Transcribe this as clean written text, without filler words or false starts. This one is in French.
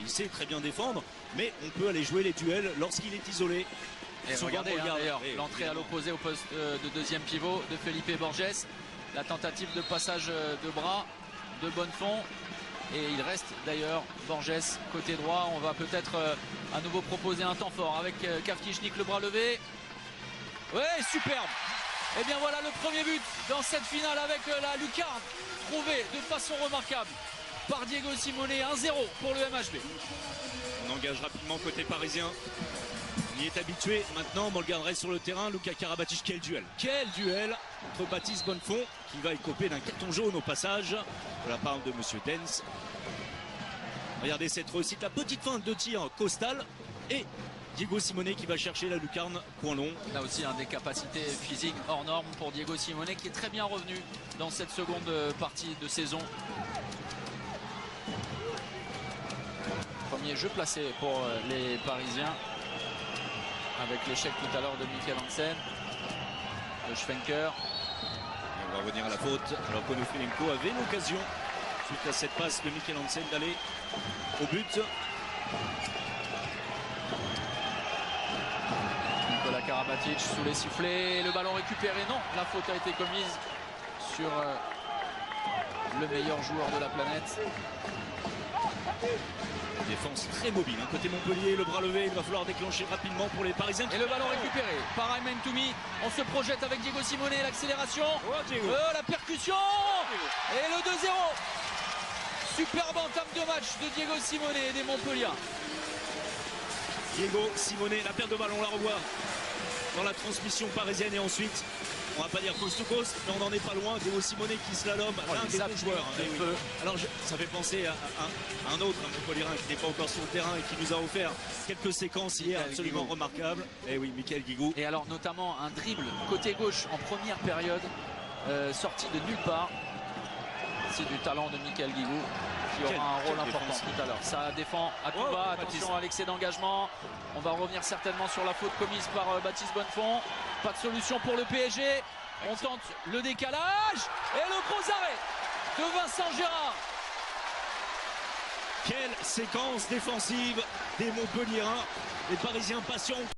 il sait très bien défendre, mais on peut aller jouer les duels lorsqu'il est isolé. Et regardez d'ailleurs l'entrée à l'opposé au poste de deuxième pivot de Felipe Borges. La tentative de passage de bras de Bonnefond. Et il reste d'ailleurs Borges côté droit. On va peut-être à nouveau proposer un temps fort avec Kavkichnik, le bras levé. Ouais, superbe. Et bien voilà le premier but dans cette finale avec la lucarne trouvée de façon remarquable par Diego Simone. 1-0 pour le MHB. On engage rapidement côté parisien. Il est habitué maintenant, on le garderait sur le terrain. Luka Karabatic, quel duel! Quel duel entre Baptiste Bonnefond, qui va écoper d'un carton jaune au passage de la part de Monsieur Dens. Regardez cette réussite, la petite feinte de tir Costal et Diego Simone qui va chercher la lucarne point long. Là aussi des capacités physiques hors normes pour Diego Simone qui est très bien revenu dans cette seconde partie de saison. Premier jeu placé pour les Parisiens, avec l'échec tout à l'heure de Mikkel Hansen, de Schwenker. Et on va revenir à la faute, alors qu'Onofilenko avait l'occasion, suite à cette passe de Mikkel Hansen, d'aller au but. Nikola Karabatic sous les sifflets, le ballon récupéré, non, la faute a été commise sur le meilleur joueur de la planète. Défense très mobile, côté Montpellier, le bras levé, il va falloir déclencher rapidement pour les Parisiens. Et le ballon récupéré par Ayman Toumi. On se projette avec Diego Simone, l'accélération, la percussion et le 2-0. Superbe entame de match de Diego Simone et des Montpellier. Diego Simone, la perte de ballon, on la revoit dans la transmission parisienne et ensuite, on va pas dire coast to coast, mais on n'en est pas loin. Diego Simone qui slalom, l'un des bons joueurs. Alors ça fait penser à un autre, un Montpellierin qui n'est pas encore sur le terrain et qui nous a offert quelques séquences hier absolument remarquables. Et oui, Mikkel Guigou. Et alors notamment un dribble côté gauche en première période, sorti de nulle part. C'est du talent de Mikkel Guigou qui aura un rôle important tout à l'heure. Ça défend à tout bas, attention à l'excès d'engagement. On va revenir certainement sur la faute commise par Baptiste Bonnefond. Pas de solution pour le PSG. On tente le décalage et le gros arrêt de Vincent Gérard. Quelle séquence défensive des Montpelliérains. Les Parisiens patients.